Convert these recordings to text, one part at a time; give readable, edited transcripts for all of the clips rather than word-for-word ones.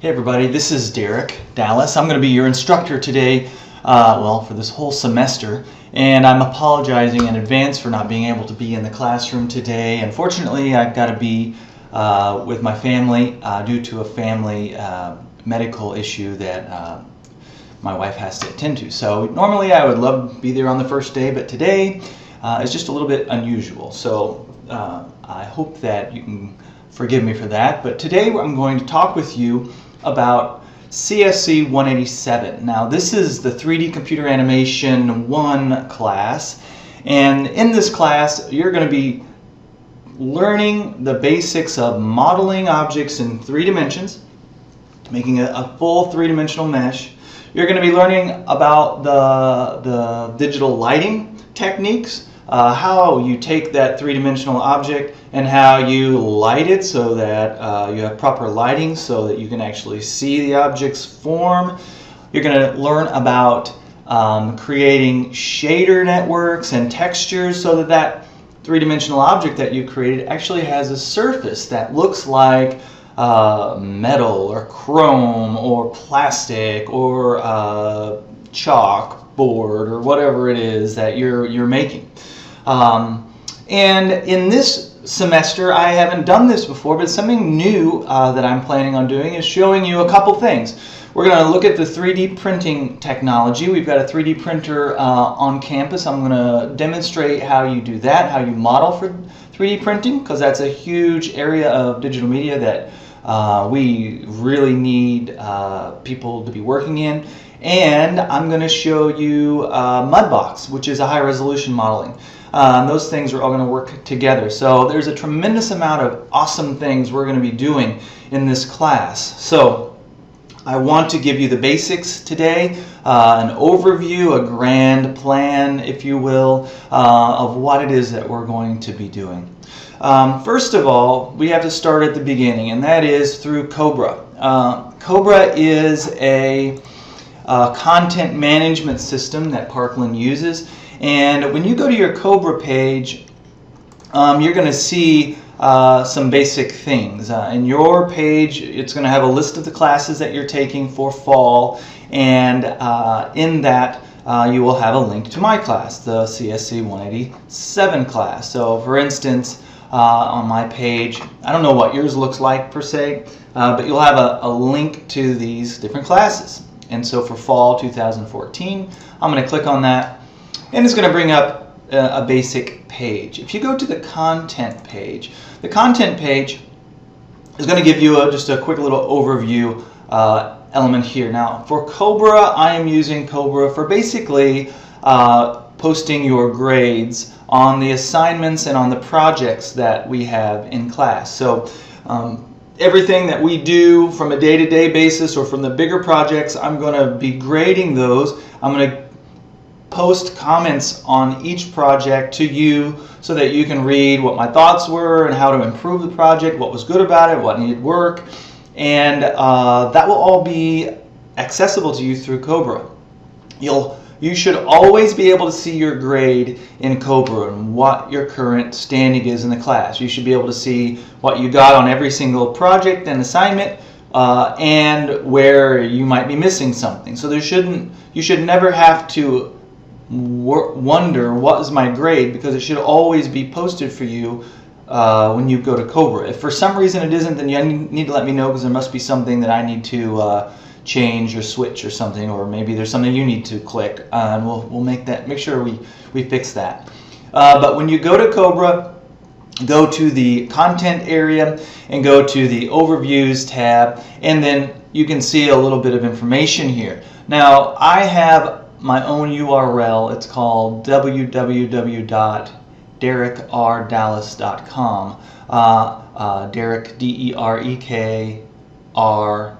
Hey everybody, this is Derek Dallas. I'm going to be your instructor today, for this whole semester, and I'm apologizing in advance for not being able to be in the classroom today. Unfortunately, I've got to be with my family due to a family medical issue that my wife has to attend to. So normally I would love to be there on the first day, but today is just a little bit unusual. So I hope that you can forgive me for that. But today I'm going to talk with you about CSC187. Now this is the 3D Computer Animation 1 class, and in this class you're going to be learning the basics of modeling objects in 3 dimensions, making a full 3-dimensional mesh. You're going to be learning about the digital lighting techniques, how you take that 3-dimensional object and how you light it so that you have proper lighting so that you can actually see the object's form. You're going to learn about creating shader networks and textures so that that 3-dimensional object that you created actually has a surface that looks like metal or chrome or plastic or chalkboard or whatever it is that you're making. And in this semester, I haven't done this before, but something new that I'm planning on doing is showing you a couple things. We're going to look at the 3D printing technology. We've got a 3D printer on campus. I'm going to demonstrate how you do that, how you model for 3D printing, because that's a huge area of digital media that we really need people to be working in. And I'm going to show you Mudbox, which is a high-resolution modeling. Those things are all going to work together. So there's a tremendous amount of awesome things we're going to be doing in this class. So I want to give you the basics today, an overview, a grand plan, if you will, of what it is that we're going to be doing. First of all, we have to start at the beginning, and that is through Cobra. Cobra is a content management system that Parkland uses. And when you go to your Cobra page, you're going to see some basic things. In your page, it's going to have a list of the classes that you're taking for fall, and in that you will have a link to my class, the CSC187 class. So for instance, on my page, I don't know what yours looks like per se, but you'll have a link to these different classes. And so for fall 2014, I'm going to click on that, and it's going to bring up a basic page. If you go to the content page is going to give you just a quick little overview element here. Now for Cobra, I am using Cobra for basically posting your grades on the assignments and on the projects that we have in class. So everything that we do from a day-to-day basis or from the bigger projects, I'm going to be grading those. I'm going to post comments on each project to you so that you can read what my thoughts were and how to improve the project, what was good about it, what needed work, and that will all be accessible to you through Cobra. You should always be able to see your grade in Cobra and what your current standing is in the class. You should be able to see what you got on every single project and assignment, and where you might be missing something. So you should never have to wonder what is my grade, because it should always be posted for you when you go to Cobra. If for some reason it isn't, then you need to let me know, because there must be something that I need to change or switch or something, or maybe there's something you need to click, and we'll make sure we fix that. But when you go to Cobra, go to the content area and go to the overviews tab, and then you can see a little bit of information here. Now I have my own URL. It's called www.derekrdallas.com. Derek, D-E-R-E-K-R,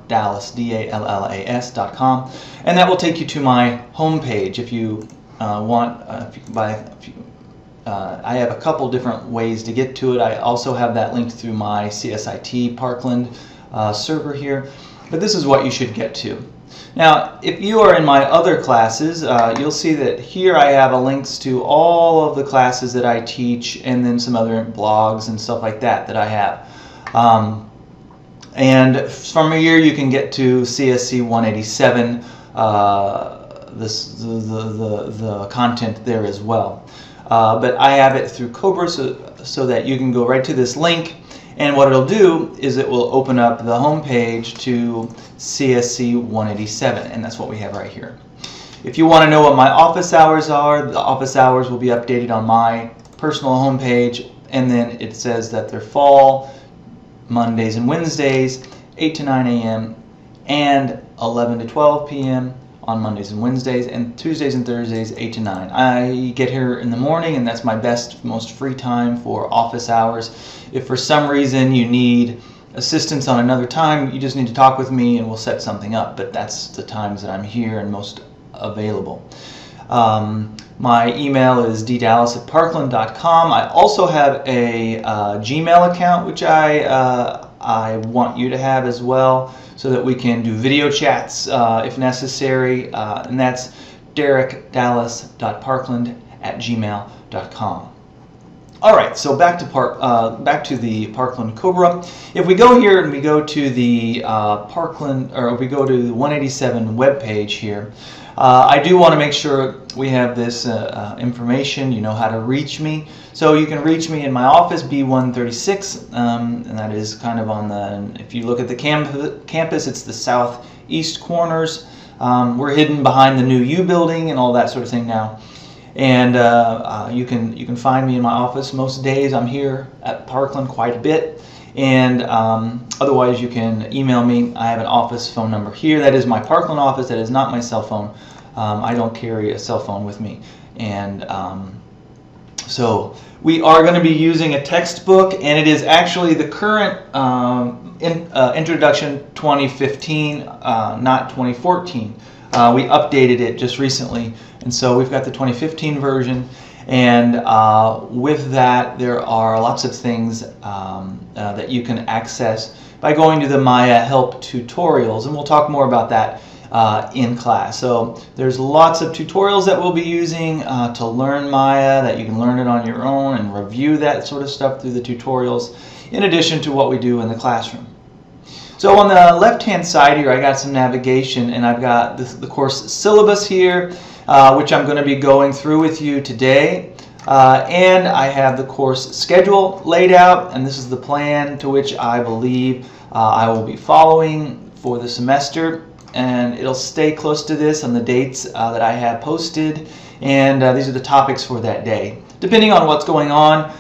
Dallas, D-A-L-L-A-S.com, and that will take you to my home page if you want. I have a couple different ways to get to it. I also have that linked through my CSIT Parkland server here, but this is what you should get to. Now, if you are in my other classes, you'll see that here I have links to all of the classes that I teach, and then some other blogs and stuff like that I have. And from here you can get to CSC187, the content there as well. But I have it through Cobra so that you can go right to this link, and what it'll do is it will open up the home page to CSC187, and that's what we have right here. If you want to know what my office hours are, the office hours will be updated on my personal home page, and then it says that they're fall Mondays and Wednesdays 8 to 9 a.m. and 11 to 12 p.m. on Mondays and Wednesdays, and Tuesdays and Thursdays 8 to 9. I get here in the morning, and that's my best, most free time for office hours. If for some reason you need assistance on another time, you just need to talk with me and we'll set something up, but that's the times that I'm here and most available. My email is ddallas@parkland.com. I also have a Gmail account, which I want you to have as well, so that we can do video chats if necessary, and that's derekdallas.parkland@gmail.com. All right, so back to the Parkland Cobra. If we go here and we go to the Parkland, or we go to the 187 web page here, I do want to make sure we have this information. You know how to reach me. So you can reach me in my office, B136, and that is kind of on the, if you look at the campus, it's the southeast corners. We're hidden behind the new U building and all that sort of thing now. And you can find me in my office most days. I'm here at Parkland quite a bit. And otherwise you can email me. I have an office phone number here. That is my Parkland office. That is not my cell phone. I don't carry a cell phone with me. And so we are going to be using a textbook, and it is actually the current Introduction 2015, not 2014. We updated it just recently, and so we've got the 2015 version. And with that, there are lots of things that you can access by going to the Maya help tutorials, and we'll talk more about that in class. So there's lots of tutorials that we'll be using to learn Maya, that you can learn it on your own and review that sort of stuff through the tutorials, in addition to what we do in the classroom. So on the left-hand side here, I got some navigation, and I've got the course syllabus here, which I'm going to be going through with you today. And I have the course schedule laid out, and this is the plan to which I believe I will be following for the semester. And it'll stay close to this on the dates that I have posted, and these are the topics for that day. Depending on what's going on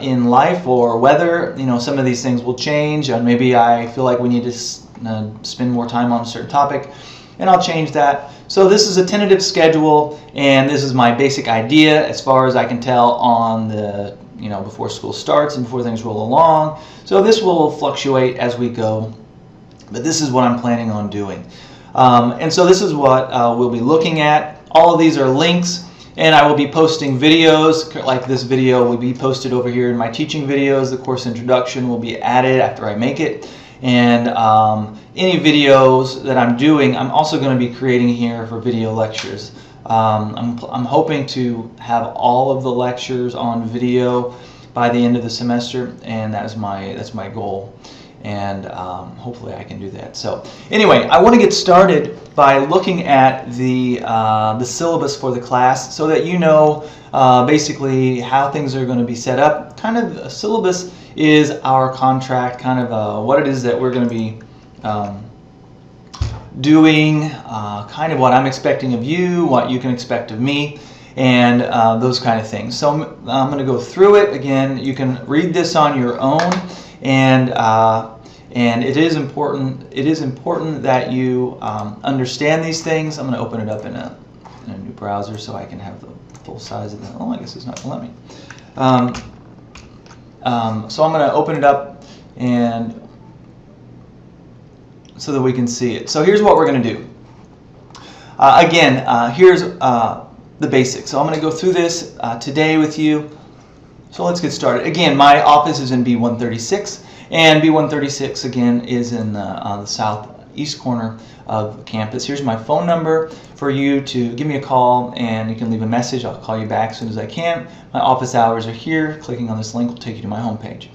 in life or weather, you know, some of these things will change, and maybe I feel like we need to spend more time on a certain topic, and I'll change that. So this is a tentative schedule, and this is my basic idea as far as I can tell on the, you know, before school starts and before things roll along. So this will fluctuate as we go, but this is what I'm planning on doing. And so this is what we'll be looking at. All of these are links, and I will be posting videos like this video will be posted over here in my teaching videos. The course introduction will be added after I make it. And any videos that I'm doing, I'm also going to be creating here for video lectures. I'm hoping to have all of the lectures on video by the end of the semester, and that's my goal. And hopefully I can do that. So anyway, I want to get started by looking at the syllabus for the class, so that you know basically how things are going to be set up. Kind of a syllabus is our contract, kind of what it is that we're going to be doing, kind of what I'm expecting of you, what you can expect of me, and those kind of things. So I'm going to go through it again. You can read this on your own. And it is important. It is important that you understand these things. I'm going to open it up in a new browser so I can have the full size of that. Oh, I guess it's not going to let me. So I'm going to open it up and so that we can see it. So here's what we're going to do. Again, here's the basics. So I'm going to go through this today with you. So let's get started. Again, my office is in B136, and B136 again is in the southeast corner of campus. Here's my phone number for you to give me a call, and you can leave a message. I'll call you back as soon as I can. My office hours are here. Clicking on this link will take you to my homepage.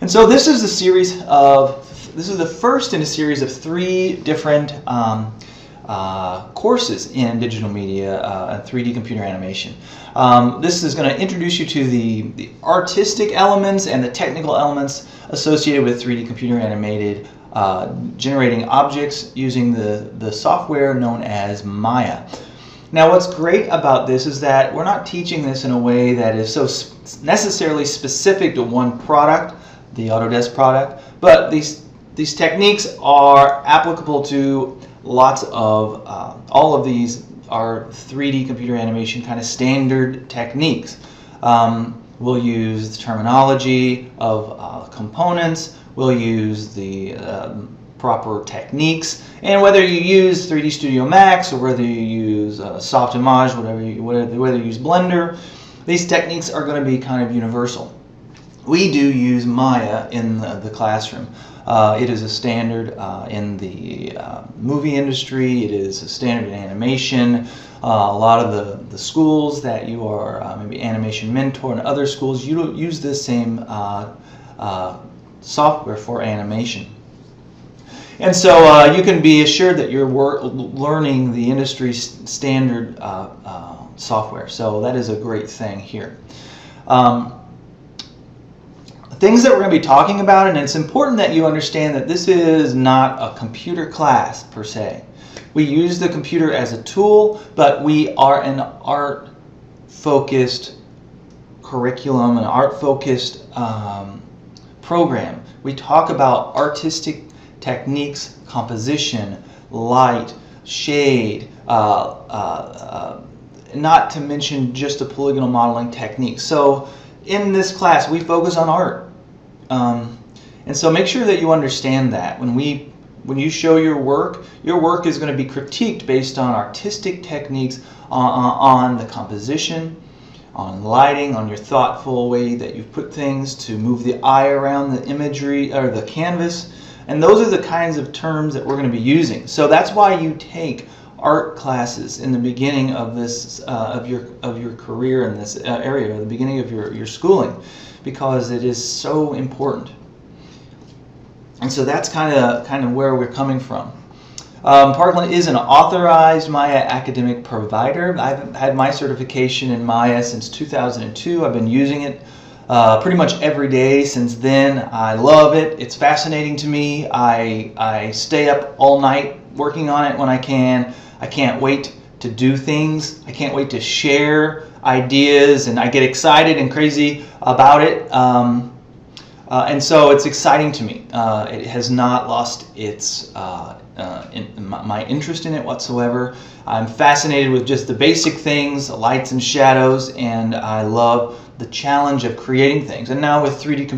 And so this is a series of this is the first in a series of 3 different courses in digital media and 3D computer animation. This is going to introduce you to the artistic elements and the technical elements associated with 3D computer animated generating objects using the software known as Maya. Now what's great about this is that we're not teaching this in a way that is so necessarily specific to one product, the Autodesk product, but these techniques are applicable to lots of, all of these are 3D computer animation kind of standard techniques. We'll use the terminology of components, we'll use the proper techniques, and whether you use 3D Studio Max or whether you use Softimage, whether you use Blender, these techniques are going to be kind of universal. We do use Maya in the classroom. It is a standard in the movie industry, it is a standard in animation. A lot of the schools that you are maybe Animation Mentor and other schools, you use this same software for animation. And so you can be assured that you're learning the industry standard software. So that is a great thing here. Things that we're going to be talking about, and it's important that you understand that this is not a computer class per se. We use the computer as a tool, but we are an art-focused curriculum, an art-focused program. We talk about artistic techniques, composition, light, shade, not to mention just the polygonal modeling technique. So in this class we focus on art, and so make sure that you understand that when you show your work is going to be critiqued based on artistic techniques, on the composition, on lighting, on your thoughtful way that you put things to move the eye around the imagery or the canvas. And those are the kinds of terms that we're going to be using. So that's why you take art classes in the beginning of this of your career in this area, the beginning of your schooling, because it is so important. And so that's kind of where we're coming from. Parkland is an authorized Maya academic provider. I've had my certification in Maya since 2002. I've been using it pretty much every day since then. I love it. It's fascinating to me. I stay up all night working on it when I can. I can't wait to do things. I can't wait to share ideas, and I get excited and crazy about it. And so it's exciting to me. It has not lost its my interest in it whatsoever. I'm fascinated with just the basic things, lights and shadows, and I love the challenge of creating things. And now with 3D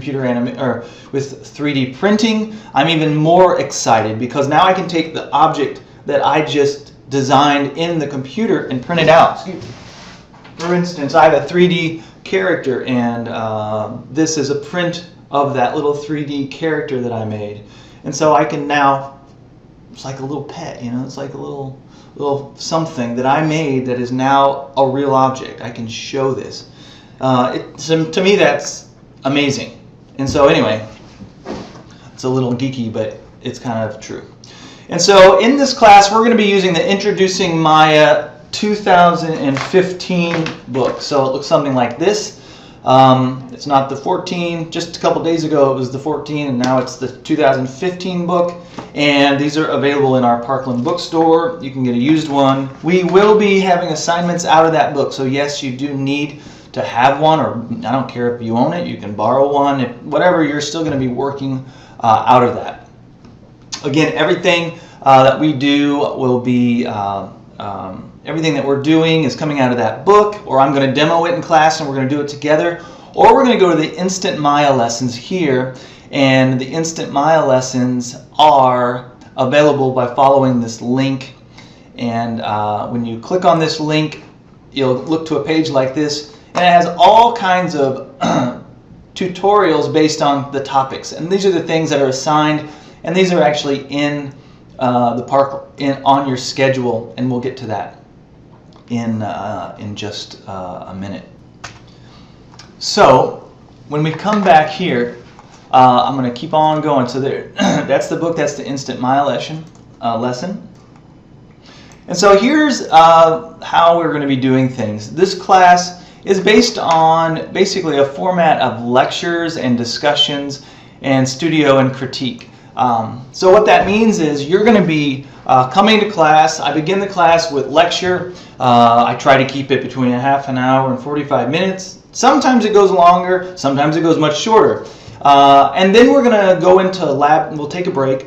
with 3D printing, I'm even more excited because now I can take the object that I just designed in the computer and print it out. For instance, I have a 3D character, and this is a print of that little 3D character that I made. And so I can now, it's like a little pet, you know, it's like a little something that I made that is now a real object. I can show this. So to me, that's amazing. And so anyway, it's a little geeky, but it's kind of true. And so in this class, we're going to be using the Introducing Maya 2015 book. So it looks something like this. It's not the 14. Just a couple days ago it was the 14, and now it's the 2015 book. And these are available in our Parkland bookstore. You can get a used one. We will be having assignments out of that book. So yes, you do need to have one, or I don't care if you own it, you can borrow one. Whatever, you're still going to be working out of that. Again, everything that we do will be, everything that we're doing is coming out of that book, or I'm going to demo it in class and we're going to do it together, or we're going to go to the Instant Maya lessons here, and the Instant Maya lessons are available by following this link. And when you click on this link, you'll look to a page like this, and it has all kinds of tutorials based on the topics, and these are the things that are assigned, and these are actually in on your schedule, and we'll get to that in just a minute. So when we come back here, I'm going to keep on going. So there, that's the book. That's the Instant Mile lesson. And so here's how we're going to be doing things. This class is based on basically a format of lectures and discussions and studio and critique. So what that means is you're going to be coming to class. I begin the class with lecture. I try to keep it between a half an hour and 45 minutes. Sometimes it goes longer, sometimes it goes much shorter. And then we're going to go into lab, and we'll take a break.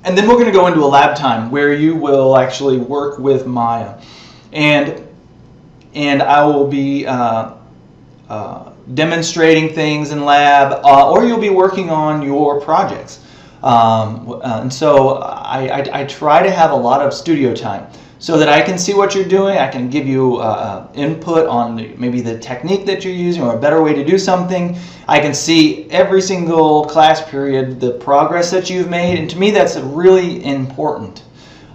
And then we're going to go into a lab time where you will actually work with Maya. And I will be demonstrating things in lab, or you'll be working on your projects. And so I try to have a lot of studio time so that I can see what you're doing. I can give you input on maybe the technique that you're using or a better way to do something. I can see every single class period the progress that you've made, and to me that's really important.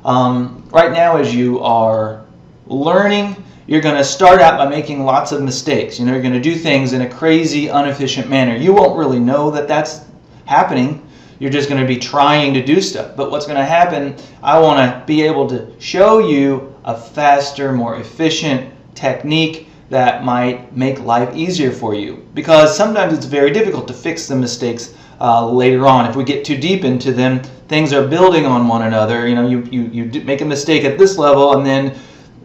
Right now, as you are learning, you're going to start out by making lots of mistakes. You're going to do things in a crazy, inefficient manner. You won't really know that that's happening. You're just going to be trying to do stuff. But what's going to happen, I want to be able to show you a faster, more efficient technique that might make life easier for you. Because sometimes it's very difficult to fix the mistakes later on. If we get too deep into them, things are building on one another. You make a mistake at this level, and then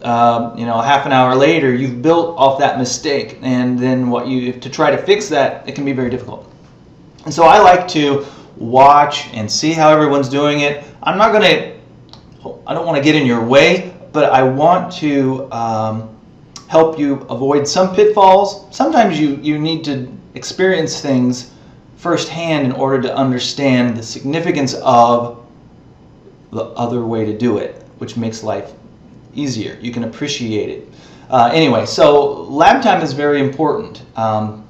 half an hour later, you've built off that mistake. And then to try to fix that, it can be very difficult. And so I like to watch and see how everyone's doing it. I don't want to get in your way, but I want to help you avoid some pitfalls. Sometimes you need to experience things firsthand in order to understand the significance of the other way to do it, which makes life easier. You can appreciate it. Anyway, so lab time is very important.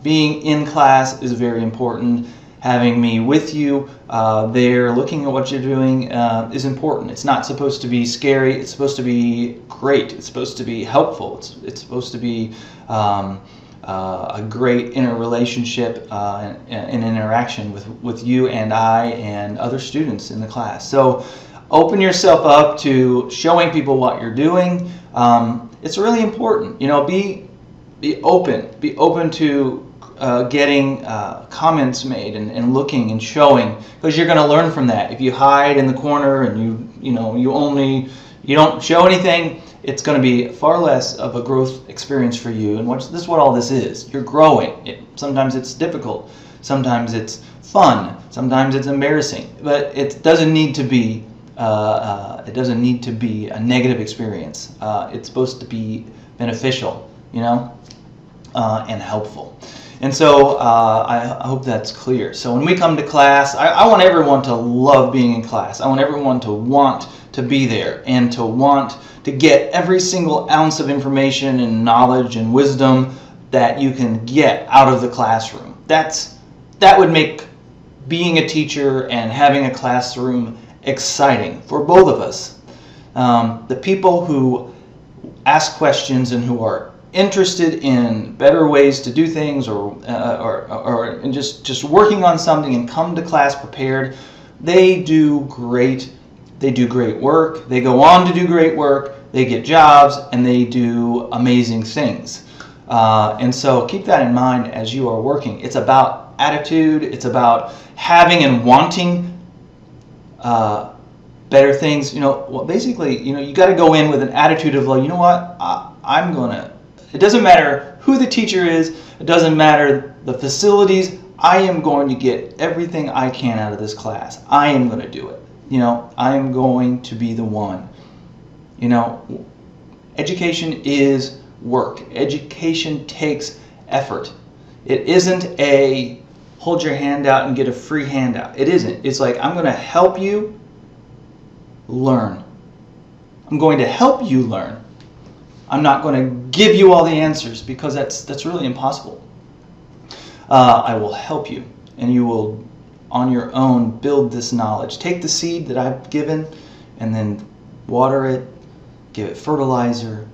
Being in class is very important. Having me with you there, looking at what you're doing is important. It's not supposed to be scary. It's supposed to be great. It's supposed to be helpful. It's supposed to be a great interrelationship and interaction with you and I and other students in the class. So open yourself up to showing people what you're doing. It's really important. Be open. Be open to getting comments made and looking and showing, because you're going to learn from that. If you hide in the corner and you don't show anything, it's going to be far less of a growth experience for you. And this is what all this is. You're growing. Sometimes it's difficult. Sometimes it's fun. Sometimes it's embarrassing. But it doesn't need to be. It doesn't need to be a negative experience. It's supposed to be beneficial, and helpful. And so I hope that's clear. So when we come to class, I want everyone to love being in class. I want everyone to want to be there and to want to get every single ounce of information and knowledge and wisdom that you can get out of the classroom. That would make being a teacher and having a classroom exciting for both of us. The people who ask questions and who are interested in better ways to do things or just working on something and come to class prepared, they do great work. They go on to do great work. They get jobs and they do amazing things. And so keep that in mind as you are working. It's about attitude. It's about having and wanting better things. Basically, you got to go in with an attitude of, like, I'm gonna. It doesn't matter who the teacher is. It doesn't matter the facilities. I am going to get everything I can out of this class. I am going to do it. I am going to be the one. Education is work. Education takes effort. It isn't a hold your hand out and get a free handout. It isn't. It's like, I'm going to help you learn. I'm going to help you learn. I'm not going to give you all the answers, because that's really impossible. I will help you, and you will, on your own, build this knowledge. Take the seed that I've given, and then water it, give it fertilizer,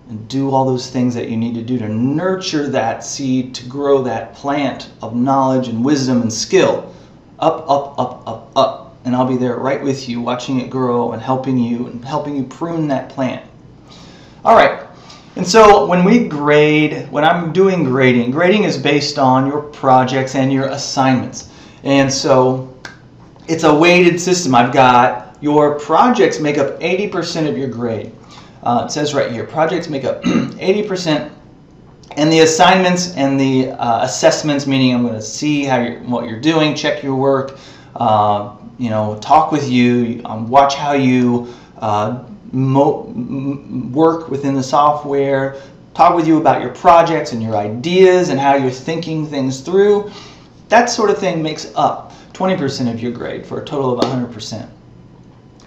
and do all those things that you need to do to nurture that seed, to grow that plant of knowledge and wisdom and skill. Up, up, up, up, up. And I'll be there right with you, watching it grow and helping you prune that plant. All right. And so when I'm doing grading is based on your projects and your assignments. And so it's a weighted system. I've got your projects make up 80% of your grade. It says right here, projects make up 80%, and the assignments and the assessments, meaning I'm going to see what you're doing, check your work, talk with you, watch how you work within the software, talk with you about your projects and your ideas and how you're thinking things through. That sort of thing makes up 20% of your grade for a total of 100%.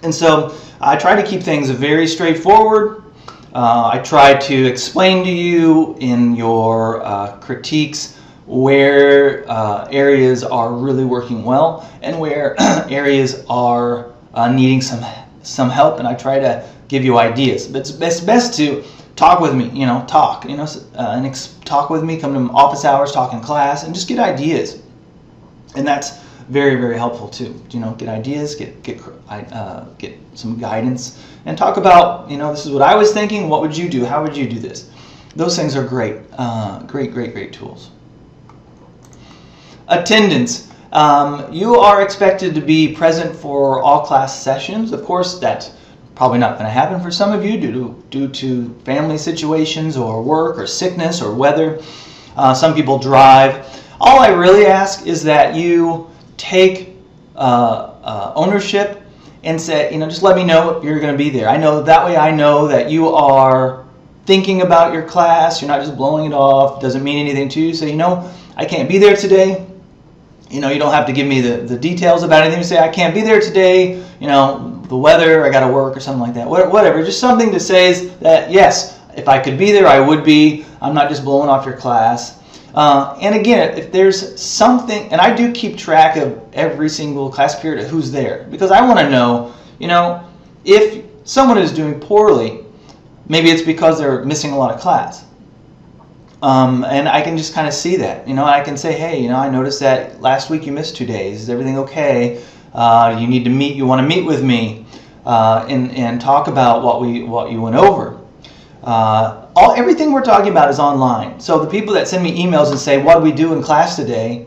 And so I try to keep things very straightforward. I try to explain to you in your critiques where areas are really working well and where areas are needing some help, and I try to give you ideas. But it's best to talk with me, talk with me, come to office hours, talk in class, and just get ideas. And that's very, very helpful too. Get ideas, get some guidance, and talk about, this is what I was thinking. What would you do? How would you do this? Those things are great, great tools. Attendance. You are expected to be present for all class sessions. Of course, that's probably not going to happen for some of you due to family situations or work or sickness or weather. Some people drive. All I really ask is that you take ownership and say, just let me know if you're going to be there. That way I know that you are thinking about your class. You're not just blowing it off. It doesn't mean anything to you. So, I can't be there today. You don't have to give me the details about anything. You say, I can't be there today, the weather, I got to work or something like that. Whatever, just something to say is that, yes, if I could be there, I would be. I'm not just blowing off your class. And again, if there's something, and I do keep track of every single class period of who's there, because I want to know, if someone is doing poorly, maybe it's because they're missing a lot of class. And I can just kind of see that. I can say, hey, I noticed that last week you missed 2 days. Is everything okay? You want to meet with me and talk about what you went over. Everything we're talking about is online. So the people that send me emails and say, what did we do in class today?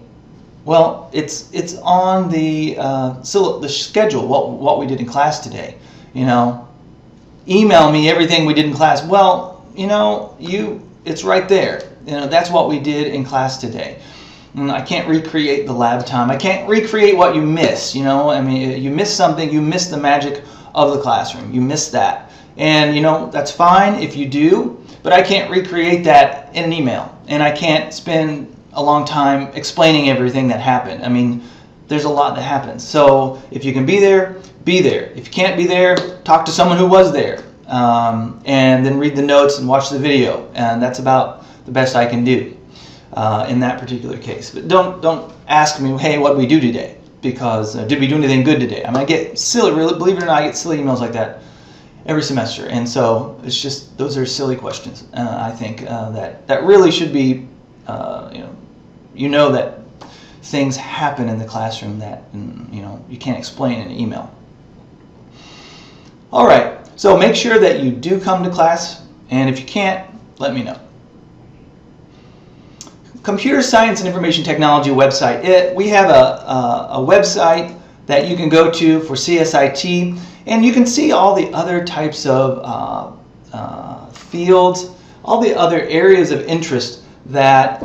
Well, it's on the schedule, what we did in class today. Email me everything we did in class. Well, it's right there. That's what we did in class today. And I can't recreate the lab time. I can't recreate what you miss. You miss something. You miss the magic of the classroom. You miss that. And that's fine if you do, but I can't recreate that in an email, and I can't spend a long time explaining everything that happened. There's a lot that happens. So if you can be there, be there. If you can't be there, talk to someone who was there, and then read the notes and watch the video, and that's about the best I can do in that particular case. But don't ask me, hey, what did we do today? Because did we do anything good today? I get silly, really, believe it or not, I get silly emails like that every semester, and so it's just, those are silly questions. I think that really should be, that things happen in the classroom that you can't explain in an email. All right, so make sure that you do come to class, and if you can't, let me know. Computer Science and Information Technology website. We have a website that you can go to for CSIT, and you can see all the other types of fields, all the other areas of interest that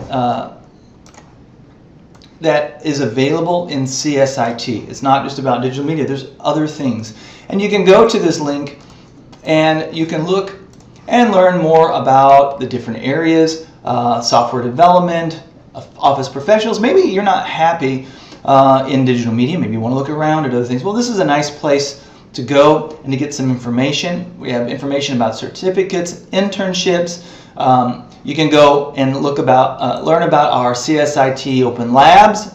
is available in CSIT. It's not just about digital media. There's other things. And you can go to this link and you can look and learn more about the different areas, software development, office professionals. Maybe you're not happy in digital media. Maybe you want to look around at other things. Well, this is a nice place to go and to get some information. We have information about certificates, internships. You can go and learn about our CSIT Open Labs.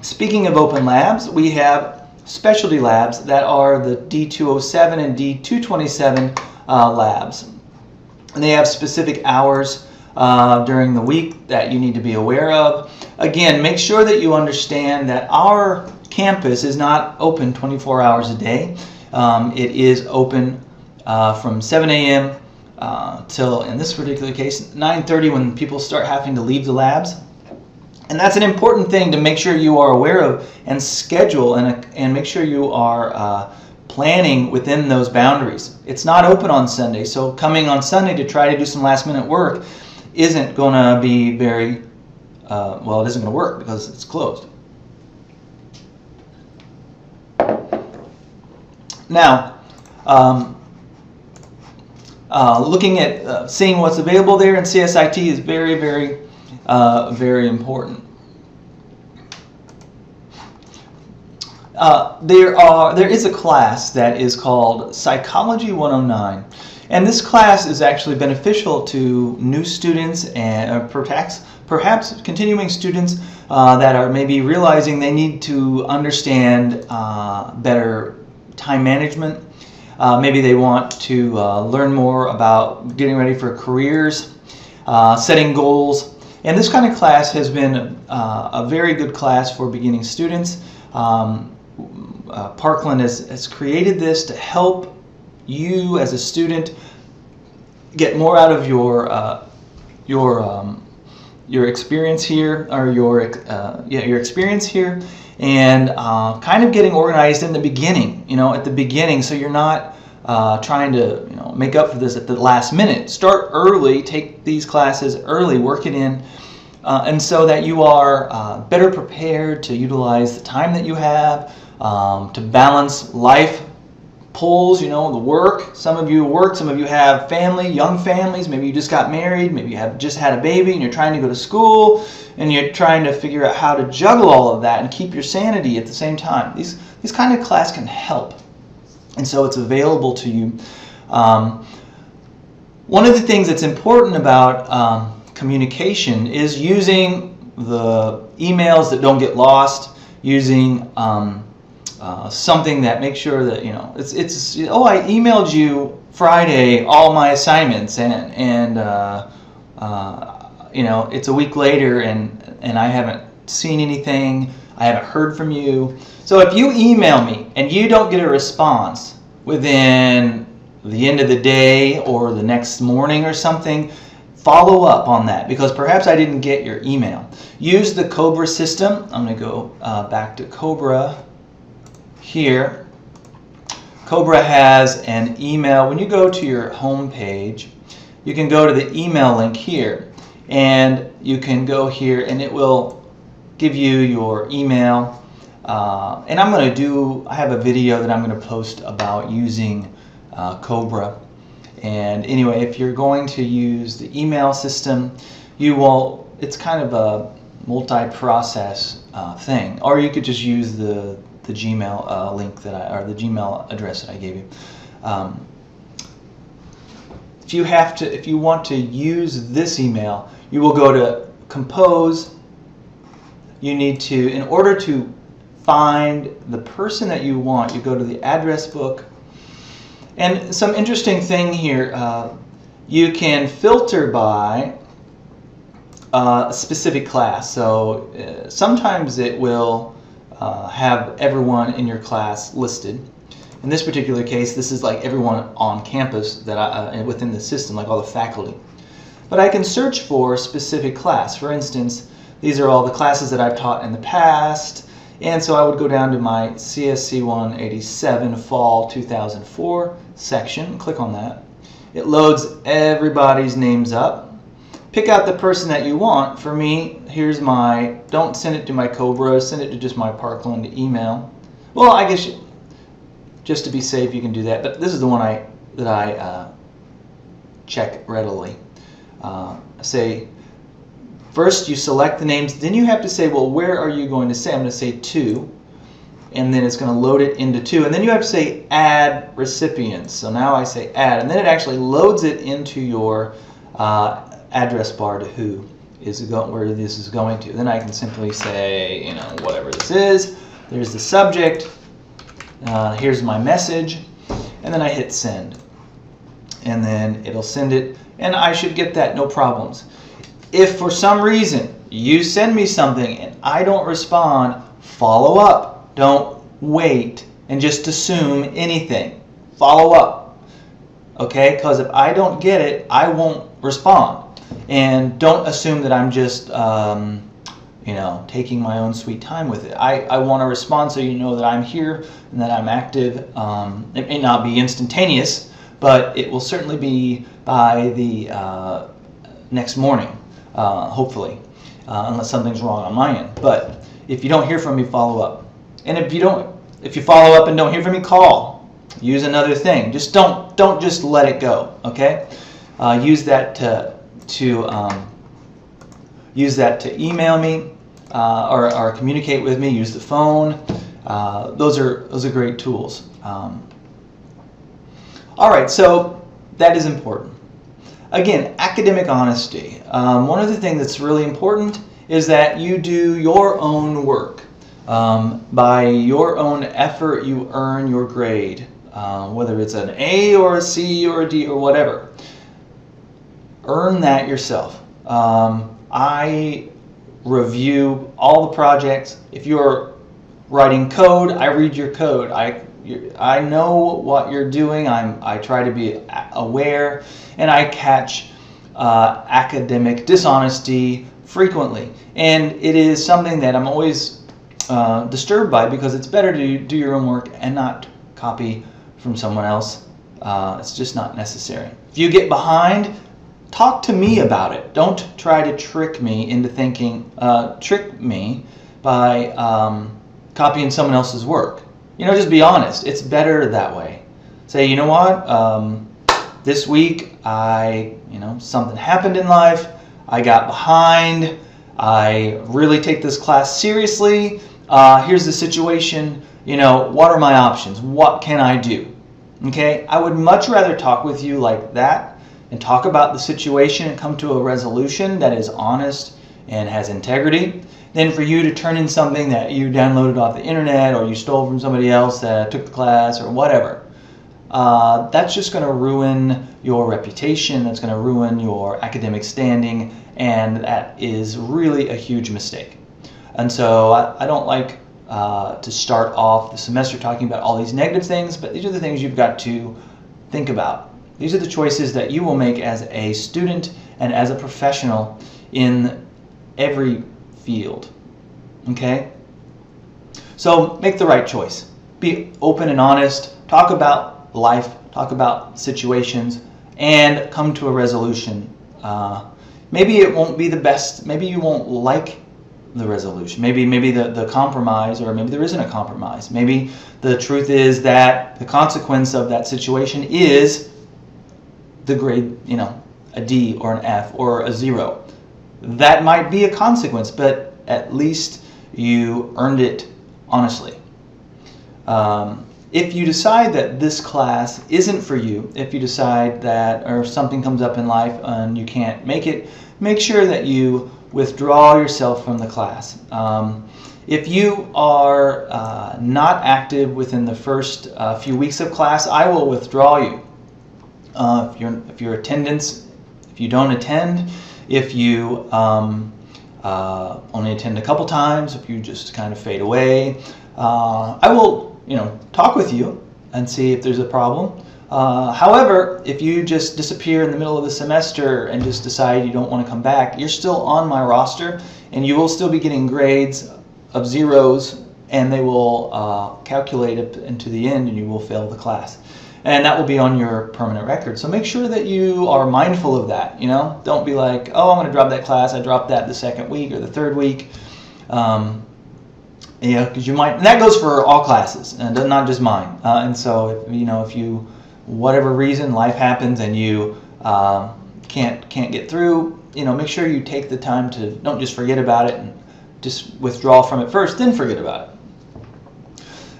Speaking of Open Labs, we have specialty labs that are the D207 and D227 labs. And they have specific hours during the week that you need to be aware of. Again, make sure that you understand that our campus is not open 24 hours a day. It is open from 7 a.m. Till, in this particular case, 9:30 when people start having to leave the labs. And that's an important thing to make sure you are aware of and schedule and make sure you are planning within those boundaries. It's not open on Sunday, so coming on Sunday to try to do some last minute work isn't going to be very, well, it isn't going to work because it's closed. Now, looking at seeing what's available there in CSIT is very, very important. There is a class that is called Psychology 109, and this class is actually beneficial to new students and perhaps continuing students that are maybe realizing they need to understand better time management. Maybe they want to learn more about getting ready for careers, setting goals. And this kind of class has been a very good class for beginning students. Parkland has created this to help you as a student get more out of your experience here, or your experience here, and kind of getting organized in the beginning. At the beginning, so you're not trying to make up for this at the last minute. Start early, take these classes early, work it in, and so that you are better prepared to utilize the time that you have, to balance life pulls, the work. Some of you work, some of you have family, young families, maybe you just got married, maybe you have just had a baby and you're trying to go to school and you're trying to figure out how to juggle all of that and keep your sanity at the same time. These kind of class can help, and so it's available to you. One of the things that's important about communication is using the emails that don't get lost, using something that makes sure that it's I emailed you Friday all my assignments, and it's a week later and I haven't seen anything, I haven't heard from you. So if you email me and you don't get a response within the end of the day or the next morning or something, follow up on that, because perhaps I didn't get your email. Use the Cobra system. I'm going to go back to Cobra here. Cobra has an email. When you go to your home page, you can go to the email link here, and you can go here and it will give you your email. And I have a video that I'm going to post about using Cobra. And anyway, if you're going to use the email system, it's kind of a multi-process thing, or you could just use the Gmail link or the Gmail address that I gave you. If you want to use this email, you will go to Compose. You need to, in order to find the person that you want, you go to the address book. And some interesting thing here, you can filter by a specific class. So sometimes it will have everyone in your class listed. In this particular case, this is like everyone on campus that within the system, like all the faculty. But I can search for a specific class. For instance, these are all the classes that I've taught in the past. And so I would go down to my CSC187 Fall 2004 section, click on that. It loads everybody's names up. Pick out the person that you want. For me, here's don't send it to my Cobra, send it to just my Parkland email. Well, I guess just to be safe, you can do that. But this is the one that I check readily. Say, first you select the names, then you have to say, well, where are you going to say? I'm going to say to, and then it's going to load it into to, and then you have to say add recipients. So now I say add, and then it actually loads it into your address bar to where this is going to. Then I can simply say, whatever this is. There's the subject. Here's my message, and then I hit send, and then it'll send it. and I should get that, no problems. If for some reason you send me something and I don't respond, follow up. Don't wait and just assume anything. Follow up, okay? Because if I don't get it, I won't respond. And don't assume that I'm just, taking my own sweet time with it. I want to respond so you know that I'm here and that I'm active. It may not be instantaneous, but it will certainly be by the next morning, hopefully, unless something's wrong on my end. But if you don't hear from me, follow up. And if you follow up and don't hear from me, call. Use another thing. Just don't just let it go. Okay? Use that to email me or communicate with me. Use the phone. Those are great tools. All right, so that is important. Again, academic honesty. One of the things that's really important is that you do your own work. By your own effort, you earn your grade, whether it's an A or a C or a D or whatever. Earn that yourself. I review all the projects. If you're writing code, I read your code. I know what you're doing. I try to be aware, and I catch academic dishonesty frequently. And it is something that I'm always disturbed by, because it's better to do your own work and not copy from someone else. It's just not necessary. If you get behind, talk to me about it. Don't try to trick me into thinking, trick me by copying someone else's work. Just be honest. It's better that way. Say, you know what, this week something happened in life. I got behind. I really take this class seriously. Here's the situation. What are my options? What can I do? Okay, I would much rather talk with you like that and talk about the situation and come to a resolution that is honest and has integrity, than for you to turn in something that you downloaded off the internet or you stole from somebody else that took the class or whatever. That's just going to ruin your reputation. That's going to ruin your academic standing, and that is really a huge mistake. And so I don't like to start off the semester talking about all these negative things, but these are the things you've got to think about. These are the choices that you will make as a student and as a professional in every field. Okay? So make the right choice. Be open and honest. Talk about life. Talk about situations, and come to a resolution. Maybe it won't be the best. Maybe you won't like the resolution. Maybe the compromise, or maybe there isn't a compromise. Maybe the truth is that the consequence of that situation is the grade, a D or an F or a 0. That might be a consequence, but at least you earned it honestly. If you decide that this class isn't for you, if you decide that, or if something comes up in life and you can't make it, make sure that you withdraw yourself from the class. If you are not active within the first few weeks of class, I will withdraw you. If your attendance, if you don't attend, if you only attend a couple times, if you just kind of fade away, I will talk with you and see if there's a problem. However, if you just disappear in the middle of the semester and just decide you don't want to come back, you're still on my roster, and you will still be getting grades of 0s, and they will calculate it into the end, and you will fail the class. And that will be on your permanent record. So make sure that you are mindful of that. Don't be like, oh, I'm going to drop that class. I dropped that the second week or the third week. Because you might, and that goes for all classes, and not just mine. And so, if you, whatever reason, life happens and you can't get through, make sure you take the time to, don't just forget about it and just withdraw from it first, then forget about it.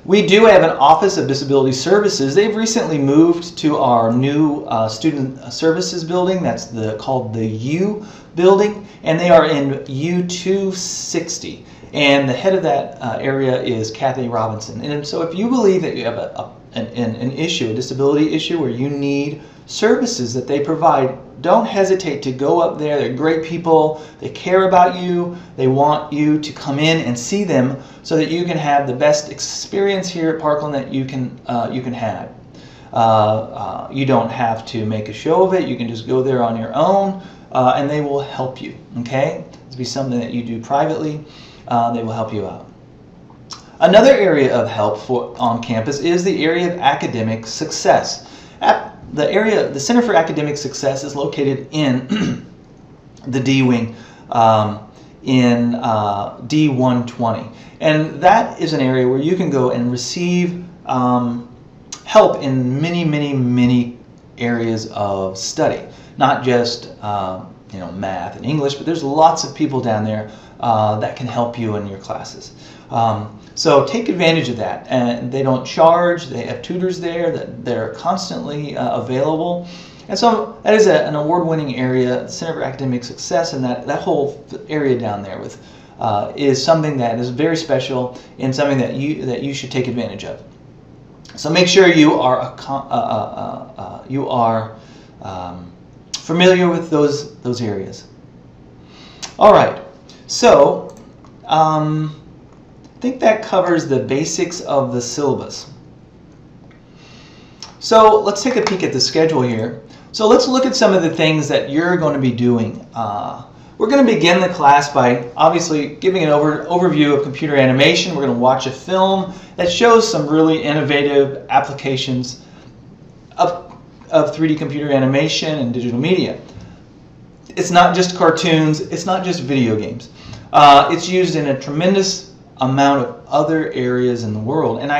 We do have an Office of Disability Services. They've recently moved to our new Student Services building. That's called the U building, and they are in U260. And the head of that area is Kathy Robinson. And so if you believe that you have a an issue, a disability issue where you need services that they provide, don't hesitate to go up there. They're great people. They care about you. They want you to come in and see them so that you can have the best experience here at Parkland that you can have. You don't have to make a show of it. You can just go there on your own, and they will help you. Okay, this will be something that you do privately. They will help you out. Another area of help on campus is the area of academic success. The Center for Academic Success is located in the D Wing in D120. And that is an area where you can go and receive help in many areas of study. Not just math and English, but there's lots of people down there that can help you in your classes. So take advantage of that. And they don't charge. They have tutors there that they're constantly available. And so that is an award-winning area, the Center for Academic Success, and that whole area down there is something that is very special and something that you should take advantage of. So make sure you are familiar with those areas. All right. So I think that covers the basics of the syllabus. So let's take a peek at the schedule here. So let's look at some of the things that you're going to be doing. We're going to begin the class by obviously giving an overview of computer animation. We're going to watch a film that shows some really innovative applications of 3D computer animation and digital media. It's not just cartoons. It's not just video games. It's used in a tremendous amount of other areas in the world, and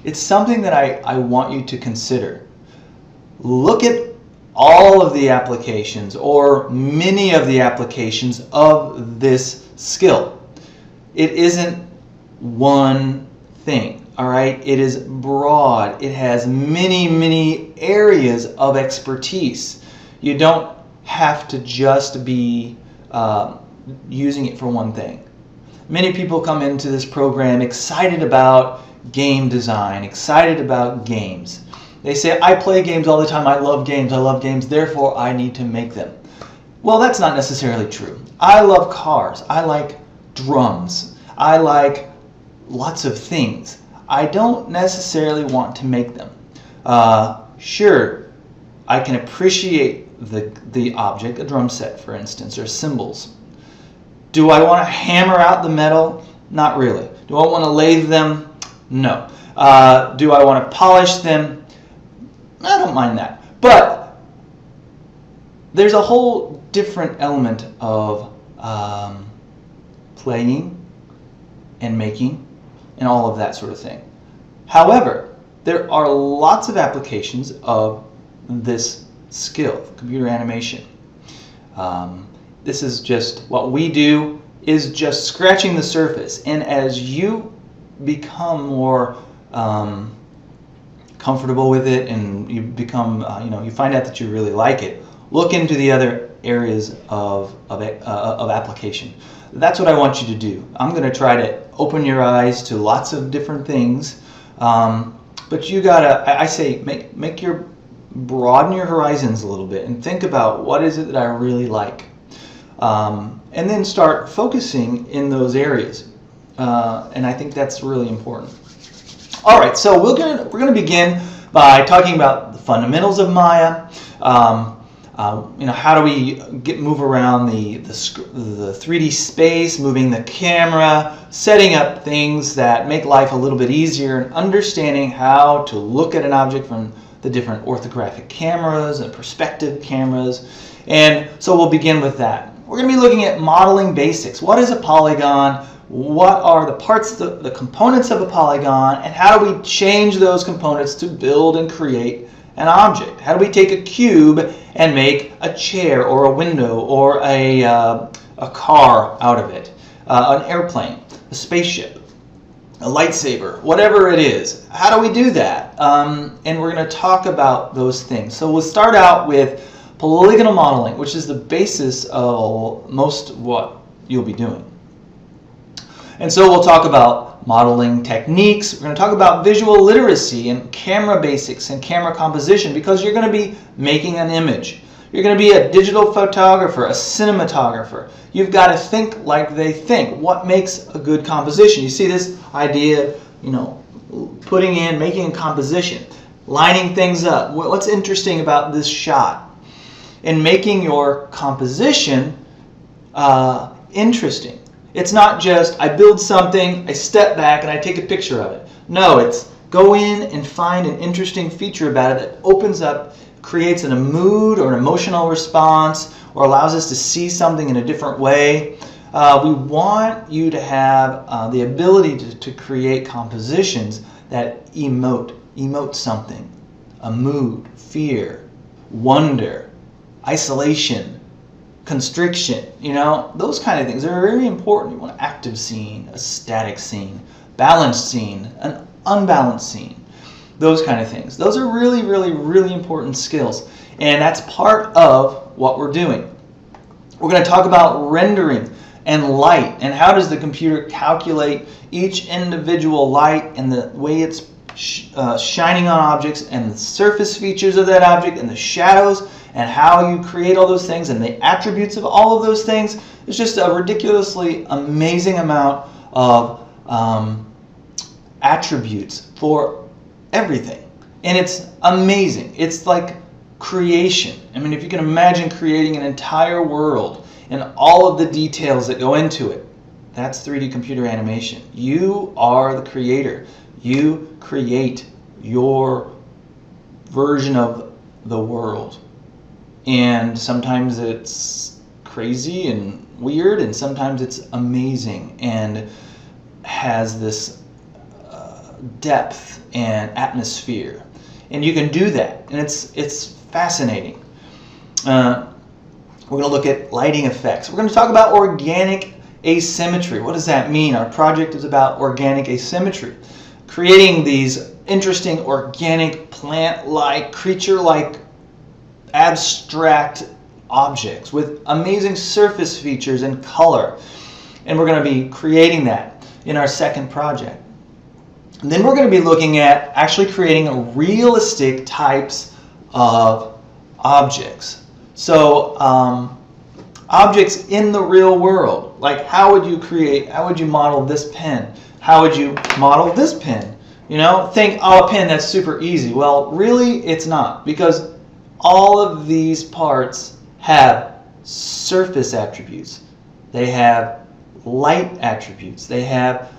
it's something that I want you to consider. Look at all of the applications, or many of the applications of this skill. It isn't one thing, all right? It is broad. It has many areas of expertise. You don't have to just be using it for one thing. Many people come into this program excited about game design, excited about games. They say, I play games all the time, I love games, therefore I need to make them. Well, that's not necessarily true. I love cars, I like drums, I like lots of things. I don't necessarily want to make them. Sure, I can appreciate the object, a drum set for instance, or cymbals. Do I want to hammer out the metal? Not really. Do I want to lathe them? No. Do I want to polish them? I don't mind that. But there's a whole different element of playing and making and all of that sort of thing. However, there are lots of applications of this skill, computer animation. This is just what we do, is just scratching the surface. And as you become more comfortable with it, and you become, you find out that you really like it, look into the other areas of application. That's what I want you to do. I'm going to try to open your eyes to lots of different things, but you gotta, I say, broaden your horizons a little bit and think about what is it that I really like, and then start focusing in those areas, and I think that's really important. All right, so we're gonna begin by talking about the fundamentals of Maya. How do we move around the 3D space, moving the camera, setting up things that make life a little bit easier, and understanding how to look at an object from the different orthographic cameras and perspective cameras. And so we'll begin with that. We're going to be looking at modeling basics. What is a polygon? What are the parts, the components of a polygon, and how do we change those components to build and create an object? How do we take a cube and make a chair or a window or a car out of it? An airplane, a spaceship, a lightsaber, whatever it is. How do we do that? And we're going to talk about those things. So we'll start out with polygonal modeling, which is the basis of most of what you'll be doing. And so we'll talk about modeling techniques. We're going to talk about visual literacy and camera basics and camera composition, because you're going to be making an image. You're going to be a digital photographer, a cinematographer. You've got to think like they think. What makes a good composition? You see this idea of, making a composition, lining things up. What's interesting about this shot? And making your composition interesting. It's not just, I build something, I step back, and I take a picture of it. No, it's go in and find an interesting feature about it that opens up, creates a mood or an emotional response, or allows us to see something in a different way. We want you to have the ability to create compositions that emote something, a mood, fear, wonder, isolation, constriction, those kind of things are very important. You want an active scene, a static scene, balanced scene, an unbalanced scene, those kind of things. Those are really, really, really important skills, and that's part of what we're doing. We're going to talk about rendering and light, and how does the computer calculate each individual light and the way it's shining on objects and the surface features of that object and the shadows, and how you create all those things and the attributes of all of those things. It's just a ridiculously amazing amount of attributes for everything, and it's amazing. It's like creation. I mean, if you can imagine creating an entire world and all of the details that go into it, that's 3D computer animation. You are the creator. You create your version of the world. And sometimes it's crazy and weird, and sometimes it's amazing and has this depth and atmosphere. And you can do that, and it's fascinating. We're going to look at lighting effects. We're going to talk about organic asymmetry. What does that mean? Our project is about organic asymmetry, creating these interesting organic, plant-like, creature-like, abstract objects with amazing surface features and color. And we're going to be creating that in our second project. And then we're going to be looking at actually creating realistic types of objects. So objects in the real world, like how would you model this pen? How would you model this pen? Think, oh, a pen, that's super easy. Well, really, it's not, because all of these parts have surface attributes. They have light attributes. They have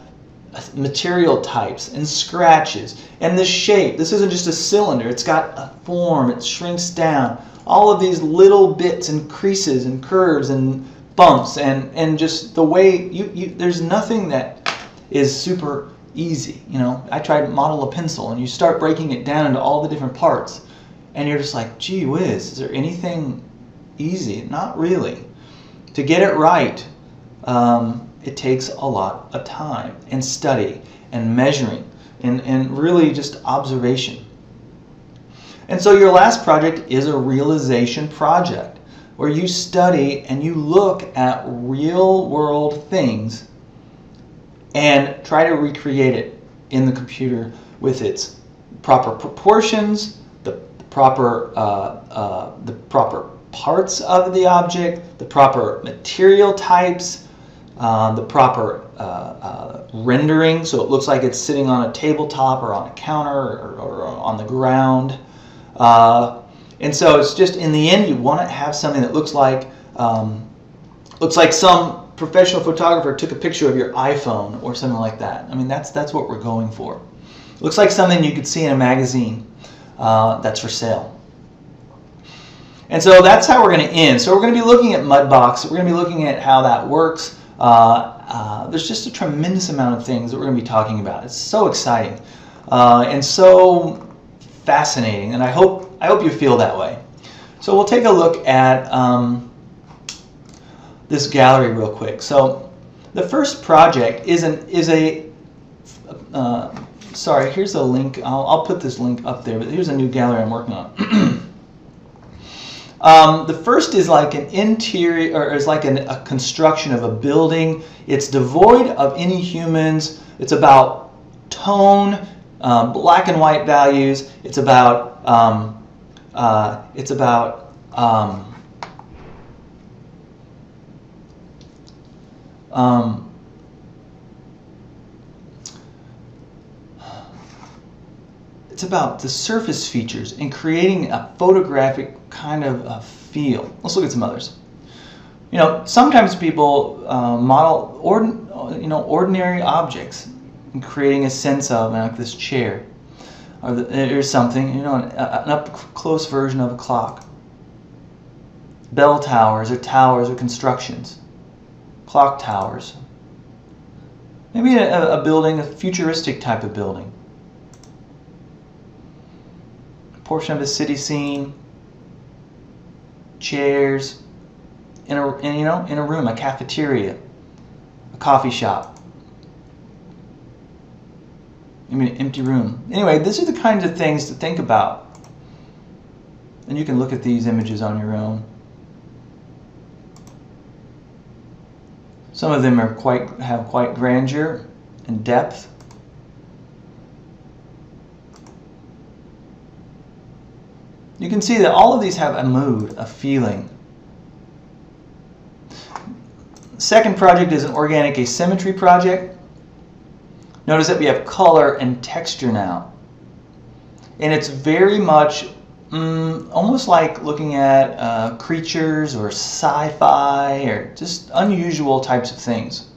material types and scratches and the shape. This isn't just a cylinder. It's got a form. It shrinks down. All of these little bits and creases and curves and bumps and just the way there's nothing that is super easy. I tried to model a pencil, and you start breaking it down into all the different parts, and you're just like, gee whiz, is there anything easy? Not really. To get it right, it takes a lot of time and study and measuring and really just observation. And so your last project is a realization project, where you study and you look at real world things and try to recreate it in the computer with its proper proportions, the proper parts of the object, the proper material types, the proper rendering, so it looks like it's sitting on a tabletop or on a counter or on the ground. And so it's just, in the end, you want to have something that looks like some professional photographer took a picture of your iPhone or something like that. I mean, that's what we're going for. It looks like something you could see in a magazine that's for sale. And so that's how we're going to end. So we're going to be looking at Mudbox. We're going to be looking at how that works. There's just a tremendous amount of things that we're going to be talking about. It's so exciting and so fascinating, and I hope you feel that way. So we'll take a look at this gallery real quick. So the first project is sorry, here's a link. I'll put this link up there, but here's a new gallery I'm working on. The first is like an interior, or is like a construction of a building. It's devoid of any humans. It's about tone, black and white values. It's about it's about the surface features and creating a photographic kind of a feel. Let's look at some others. You know, sometimes people model ordinary objects and creating a sense of, like this chair, or there's something, you know, an up close version of a clock. Bell towers or constructions, clock towers. Maybe a building, a futuristic type of building. Portion of a city scene, chairs, in a room, a cafeteria, a coffee shop. I mean, an empty room. Anyway, these are the kinds of things to think about. And you can look at these images on your own. Some of them are have quite grandeur and depth. You can see that all of these have a mood, a feeling. Second project is an organic asymmetry project. Notice that we have color and texture now. And it's very much almost like looking at creatures or sci-fi or just unusual types of things.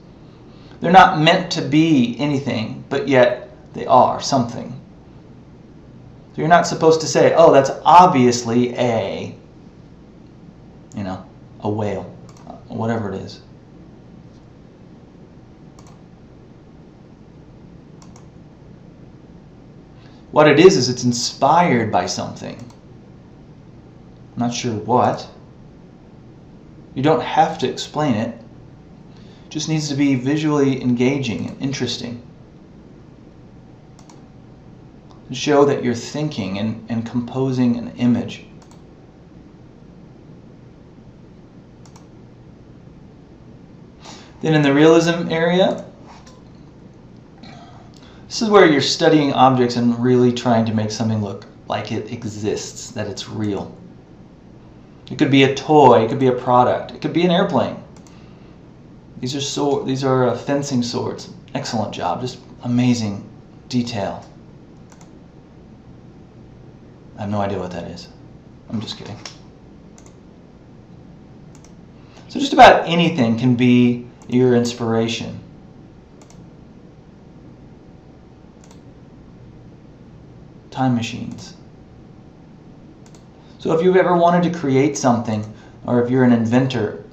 They're not meant to be anything, but yet they are something. So you're not supposed to say, oh, that's obviously a whale, whatever it is. What it is it's inspired by something. I'm not sure what. You don't have to explain it. It just needs to be visually engaging and interesting. To show that you're thinking and composing an image. Then in the realism area, this is where you're studying objects and really trying to make something look like it exists, that it's real. It could be a toy, it could be a product, it could be an airplane. These are fencing swords. Excellent job, just amazing detail. I have no idea what that is. I'm just kidding. So just about anything can be your inspiration. Time machines. So if you've ever wanted to create something, or if you're an inventor,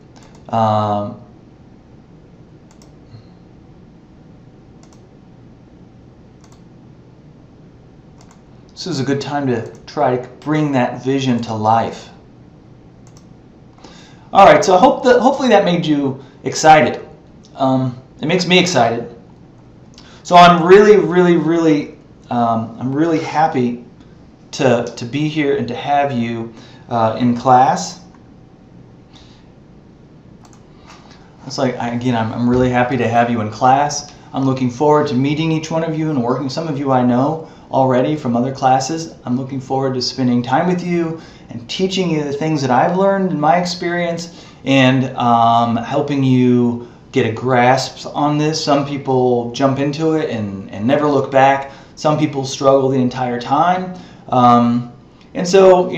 this is a good time to try to bring that vision to life. All right, so hopefully that made you excited. It makes me excited. So I'm really happy to be here and to have you in class. It's like, I'm really happy to have you in class. I'm looking forward to meeting each one of you and working. Some of you I know already from other classes. I'm looking forward to spending time with you and teaching you the things that I've learned in my experience and helping you get a grasp on this. Some people jump into it and never look back. Some people struggle the entire time. And so,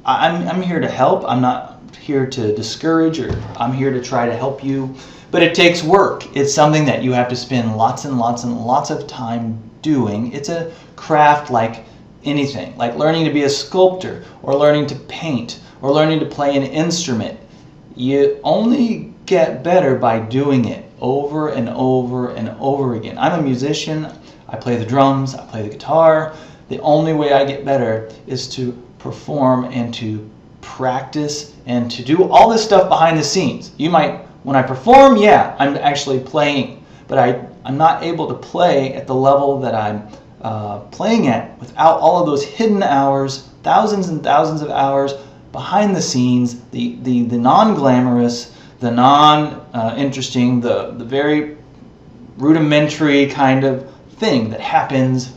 I'm here to help. I'm not here to discourage, or I'm here to try to help you. But it takes work. It's something that you have to spend lots and lots and lots of time doing. It's a craft like anything, like learning to be a sculptor, or learning to paint, or learning to play an instrument. You only get better by doing it over and over and over again. I'm a musician. I play the drums, I play the guitar. The only way I get better is to perform and to practice and to do all this stuff behind the scenes. When I perform, yeah, I'm actually playing, but I'm not able to play at the level that I'm playing at without all of those hidden hours, thousands and thousands of hours behind the scenes, the non-glamorous, the non-interesting, the very rudimentary kind of thing that happens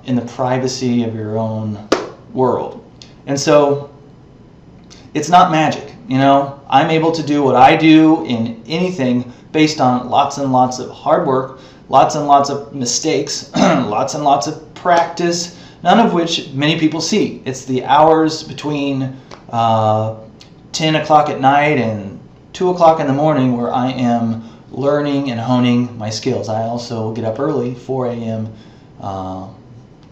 in the privacy of your own world. And so it's not magic, you know. I'm able to do what I do in anything based on lots and lots of hard work, lots and lots of mistakes, lots and lots of practice, none of which many people see. It's the hours between 10 o'clock at night and 2 o'clock in the morning where I am learning and honing my skills. I also get up early, 4 a.m.,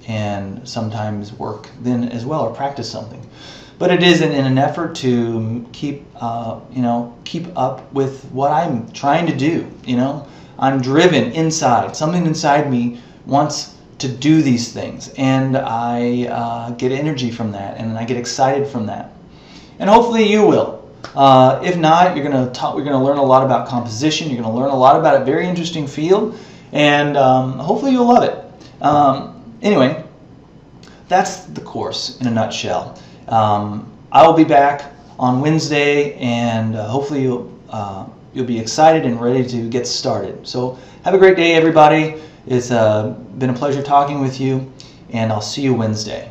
and sometimes work then as well, or practice something. But it is in an effort to keep up with what I'm trying to do. You know, I'm driven inside. Something inside me wants to do these things, and I get energy from that, and I get excited from that. And hopefully you will. If not, we're going to learn a lot about composition. You're going to learn a lot about a very interesting field, and hopefully you'll love it. Anyway, that's the course in a nutshell. I will be back on Wednesday, and hopefully you'll be excited and ready to get started. So have a great day, everybody. It's been a pleasure talking with you, and I'll see you Wednesday.